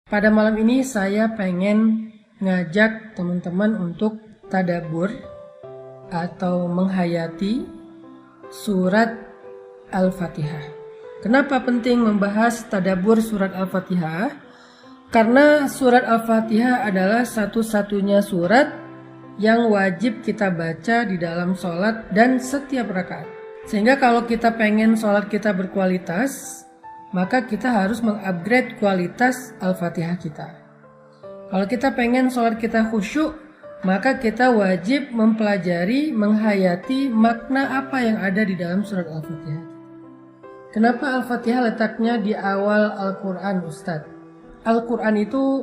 Pada malam ini saya pengen ngajak teman-teman untuk tadabbur atau menghayati surat Al-Fatihah. Kenapa penting membahas tadabbur surat Al-Fatihah? Karena surat Al-Fatihah adalah satu-satunya surat yang wajib kita baca di dalam sholat dan setiap rakaat. Sehingga kalau kita pengen sholat kita berkualitas, maka kita harus mengupgrade kualitas Al-Fatihah kita. Kalau kita pengen sholat kita khusyuk, maka kita wajib mempelajari, menghayati makna apa yang ada di dalam surat Al-Fatihah. Kenapa Al-Fatihah letaknya di awal Al-Quran, Ustadz? Al-Quran itu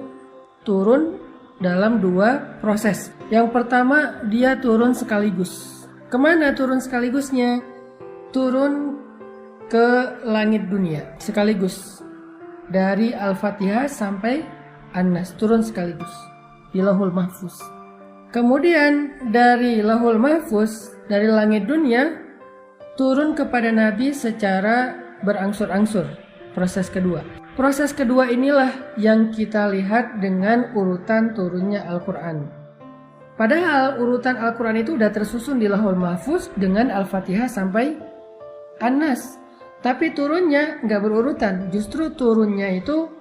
turun dalam dua proses. Yang pertama, dia turun sekaligus. Kemana turun sekaligusnya? Turun ke langit dunia sekaligus. Dari Al-Fatihah sampai An-Nas turun sekaligus di Lauhul Mahfuz. Kemudian dari Lauhul Mahfuz, dari langit dunia turun kepada Nabi secara berangsur-angsur. Proses kedua. Proses kedua inilah yang kita lihat dengan urutan turunnya Al-Quran. Padahal urutan Al-Quran itu sudah tersusun di Lauhul Mahfuz dengan Al-Fatihah sampai An-Nas. Tapi turunnya nggak berurutan, justru turunnya itu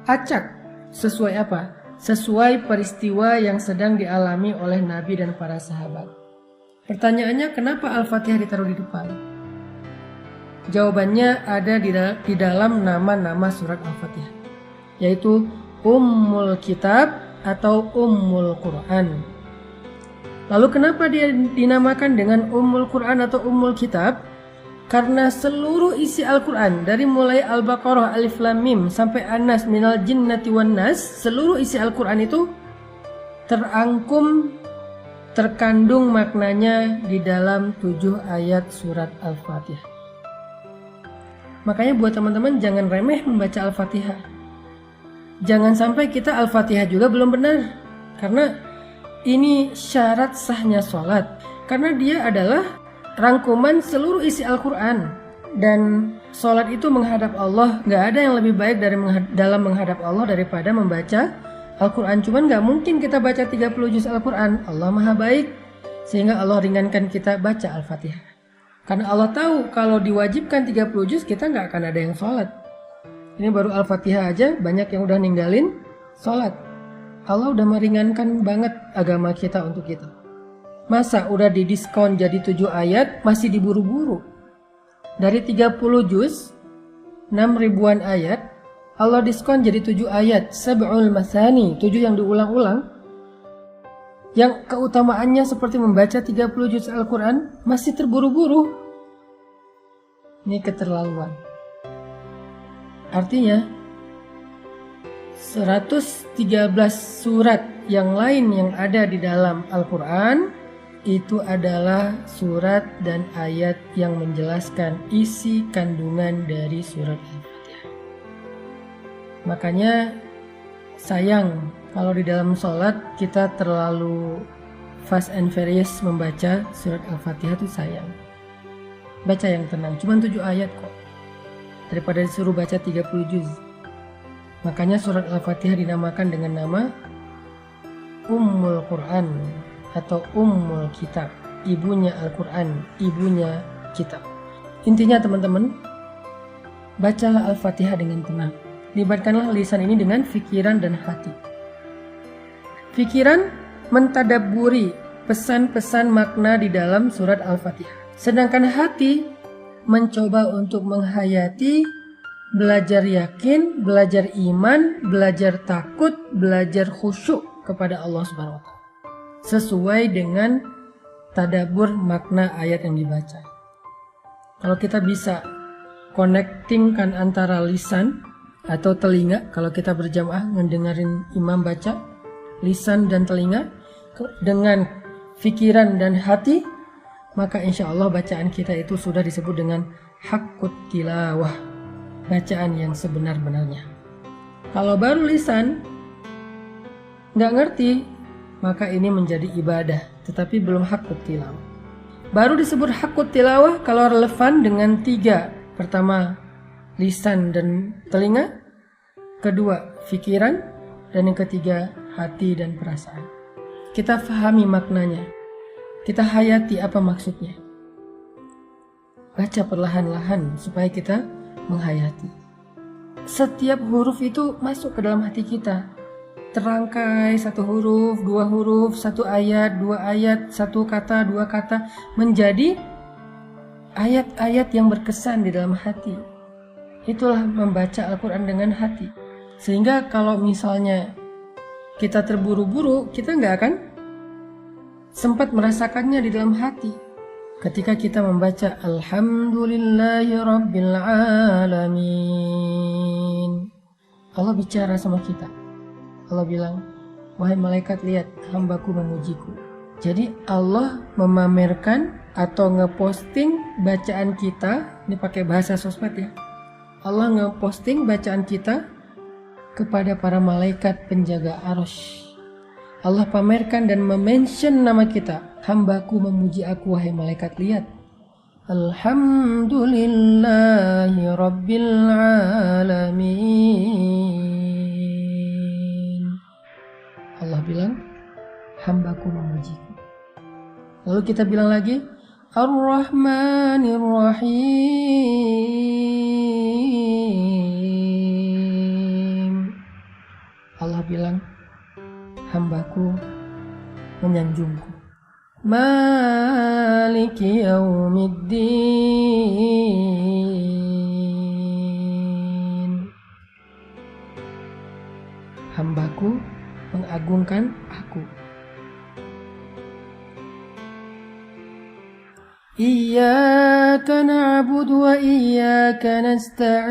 acak. Sesuai apa? Sesuai peristiwa yang sedang dialami oleh Nabi dan para sahabat. Pertanyaannya, kenapa Al-Fatihah ditaruh di depan? Jawabannya ada di dalam nama-nama surat Al-Fatihah, yaitu Ummul Kitab atau Ummul Quran. Lalu kenapa dia dinamakan dengan Ummul Quran atau Ummul Kitab? Karena seluruh isi Al-Quran, dari mulai Al-Baqarah, Alif Lam Mim sampai An-Nas, Minal Jinnati Wan Nas, seluruh isi Al-Quran itu terangkum, terkandung maknanya di dalam 7 ayat surat Al-Fatihah. Makanya buat teman-teman jangan remeh membaca Al-Fatihah. Jangan sampai kita Al-Fatihah juga belum benar. Karena ini syarat sahnya sholat. Karena dia adalah rangkuman seluruh isi Al-Quran. Dan sholat itu menghadap Allah. Gak ada yang lebih baik dalam menghadap Allah daripada membaca Al-Quran. Cuman gak mungkin kita baca 30 juz Al-Quran. Allah maha baik, sehingga Allah ringankan kita baca Al-Fatihah. Karena Allah tahu kalau diwajibkan 30 juz kita gak akan ada yang sholat. Ini baru Al-Fatihah aja banyak yang udah ninggalin sholat. Allah udah meringankan banget agama kita untuk kita. Masa udah didiskon jadi 7 ayat masih diburu-buru? Dari 30 juz 6 ribuan ayat, Allah diskon jadi 7 ayat, sab'ul masani, 7 yang diulang-ulang. Yang keutamaannya seperti membaca 30 juz Al-Quran masih terburu-buru. Ini keterlaluan. Artinya 113 surat yang lain yang ada di dalam Al-Quran itu adalah surat dan ayat yang menjelaskan isi kandungan dari surat Al-Fatihah. Makanya sayang kalau di dalam sholat kita terlalu fast and furious membaca surat Al-Fatihah, itu sayang. Baca yang tenang, cuma 7 ayat kok. Daripada disuruh baca 30 juz. Makanya surat Al-Fatihah dinamakan dengan nama Ummul Quran atau Ummul Kitab, ibunya Al-Quran, ibunya kitab. Intinya teman-teman, bacalah Al-Fatihah dengan tenang. Libatkanlah lisan ini dengan fikiran dan hati. Fikiran mentadabburi pesan-pesan makna di dalam surat Al-Fatihah. Sedangkan hati mencoba untuk menghayati, belajar yakin, belajar iman, belajar takut, belajar khusyuk kepada Allah Subhanahu wa Ta'ala. Sesuai dengan tadabbur makna ayat yang dibaca. Kalau kita bisa connectingkan antara lisan atau telinga, kalau kita berjamaah mendengarin imam baca, lisan dan telinga dengan fikiran dan hati, maka insya Allah bacaan kita itu sudah disebut dengan haqqut tilawah, bacaan yang sebenar-benarnya. Kalau baru lisan nggak ngerti, maka ini menjadi ibadah, tetapi belum haqqut tilawah. Baru disebut haqqut tilawah kalau relevan dengan 3. Pertama, lisan dan telinga. kedua pikiran, dan yang ketiga hati dan perasaan. Kita fahami maknanya, kita hayati apa maksudnya. Baca perlahan-lahan supaya kita menghayati. Setiap huruf itu masuk ke dalam hati kita. Terangkai satu huruf, dua huruf, satu ayat, dua ayat, satu kata, dua kata, menjadi ayat-ayat yang berkesan di dalam hati. Itulah membaca Al-Quran dengan hati. Sehingga kalau misalnya kita terburu-buru, kita nggak akan sempat merasakannya di dalam hati. Ketika kita membaca Alhamdulillahi Rabbil Alamin, Allah bicara sama kita. Allah bilang, wahai malaikat, lihat hambaku memujiku. Jadi Allah memamerkan atau ngeposting bacaan kita, ini pakai bahasa sosmed ya. Allah ngeposting bacaan kita kepada para malaikat penjaga arsy. Allah pamerkan dan memention nama kita. Hambaku memuji aku, wahai malaikat, lihat. Alhamdulillahi Rabbil Alamin. Allah bilang, hambaku memujiku. Lalu kita bilang lagi, Ar-Rahmanir Rahim. Allah bilang, hambaku menyanjungku. Maliki yaumiddin. Hambaku mengagungkan aku. Iyyaka na'budu wa iyyaka nasta'in.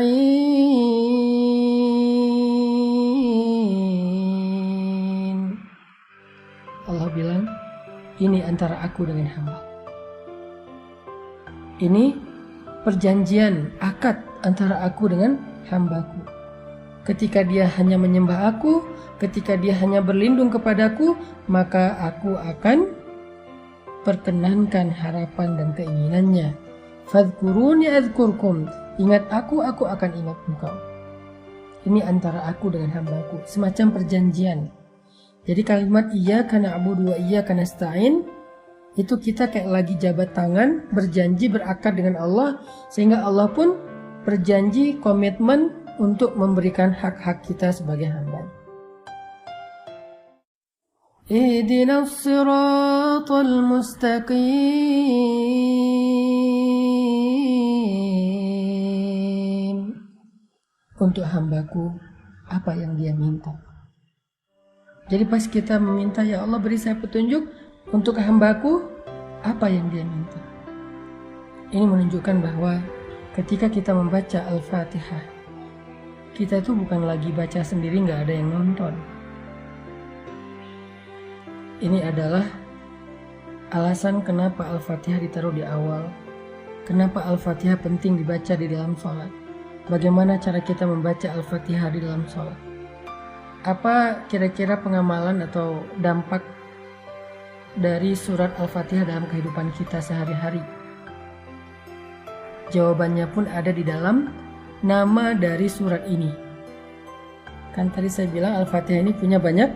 Allah bilang, ini antara aku dengan hamba. Ini perjanjian, akad antara aku dengan hambaku. Ketika dia hanya menyembah aku, ketika dia hanya berlindung kepadaku, maka aku akan perkenankan harapan dan keinginannya. Fadhkuruni adzkurkum. Ingat aku akan ingat engkau. Ini antara aku dengan hambaku, semacam perjanjian. Jadi kalimat iyyaka na'budu wa iyyaka nasta'in itu kita kayak lagi jabat tangan, berjanji, berakad dengan Allah, sehingga Allah pun berjanji, komitmen untuk memberikan hak-hak kita sebagai hamba. Ihdinas siratal mustaqim. Untuk hambaku, apa yang dia minta. Jadi pas kita meminta, ya Allah beri saya petunjuk untuk hambaku, apa yang dia minta. Ini menunjukkan bahwa ketika kita membaca Al-Fatihah, kita itu bukan lagi baca sendiri, nggak ada yang nonton. Ini adalah alasan kenapa Al-Fatihah ditaruh di awal. Kenapa Al-Fatihah penting dibaca di dalam sholat. Bagaimana cara kita membaca Al-Fatihah di dalam sholat. Apa kira-kira pengamalan atau dampak dari surat Al-Fatihah dalam kehidupan kita sehari-hari? Jawabannya pun ada di dalam nama dari surat ini. Kan tadi saya bilang Al-Fatihah ini punya banyak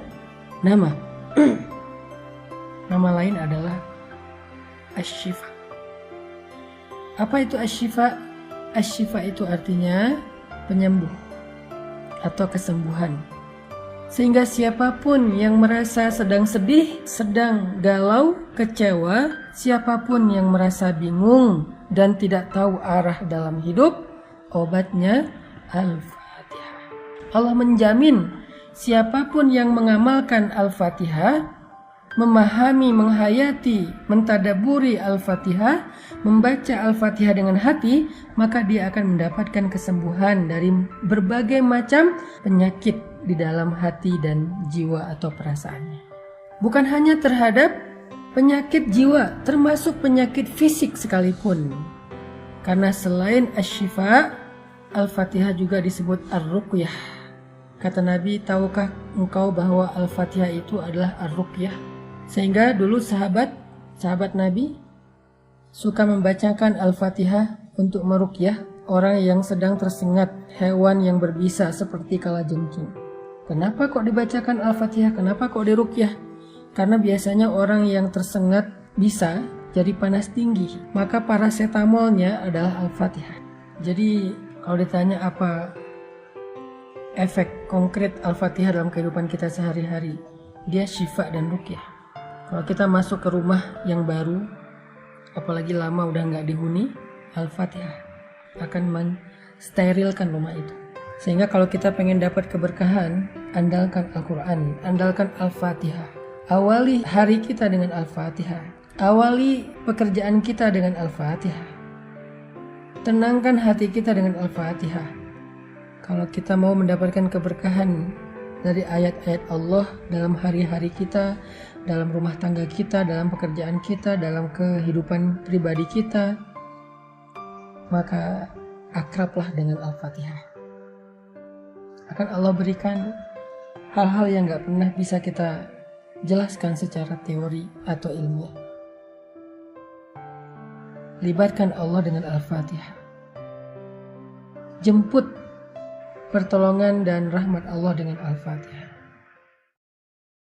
nama. Nama lain adalah Asy-Syifa. Apa itu Asy-Syifa? Asy-Syifa itu artinya penyembuh atau kesembuhan. Sehingga siapapun yang merasa sedang sedih, sedang galau, kecewa, siapapun yang merasa bingung dan tidak tahu arah dalam hidup, obatnya Al-Fatihah. Allah menjamin siapapun yang mengamalkan Al-Fatihah, memahami, menghayati, mentadaburi Al-Fatihah, membaca Al-Fatihah dengan hati, maka dia akan mendapatkan kesembuhan dari berbagai macam penyakit di dalam hati dan jiwa atau perasaannya. Bukan hanya terhadap penyakit jiwa, termasuk penyakit fisik sekalipun. Karena selain Asy-Syifa, Al-Fatihah juga disebut Ar-Ruqyah. Kata Nabi, tahukah engkau bahwa Al-Fatihah itu adalah Ar-Ruqyah? Sehingga dulu sahabat Nabi suka membacakan Al-Fatihah untuk meruqyah orang yang sedang tersengat, hewan yang berbisa seperti kalajengking. Kenapa kok dibacakan Al-Fatihah? Kenapa kok diruqyah? Karena biasanya orang yang tersengat bisa jadi panas tinggi, maka paracetamolnya adalah Al-Fatihah. Jadi kalau ditanya apa efek konkret Al-Fatihah dalam kehidupan kita sehari-hari, dia syifa dan ruqyah. Kalau kita masuk ke rumah yang baru, apalagi lama udah nggak dihuni, Al-Fatihah akan mensterilkan rumah itu. Sehingga kalau kita pengen dapat keberkahan, andalkan Al-Quran, andalkan Al-Fatihah. Awali hari kita dengan Al-Fatihah. Awali pekerjaan kita dengan Al-Fatihah. Tenangkan hati kita dengan Al-Fatihah. Kalau kita mau mendapatkan keberkahan dari ayat-ayat Allah dalam hari-hari kita, dalam rumah tangga kita, dalam pekerjaan kita, dalam kehidupan pribadi kita, maka akrablah dengan Al-Fatihah. Akan Allah berikan hal-hal yang gak pernah bisa kita jelaskan secara teori atau ilmiah. Libatkan Allah dengan Al-Fatihah. Jemput pertolongan dan rahmat Allah dengan Al-Fatihah.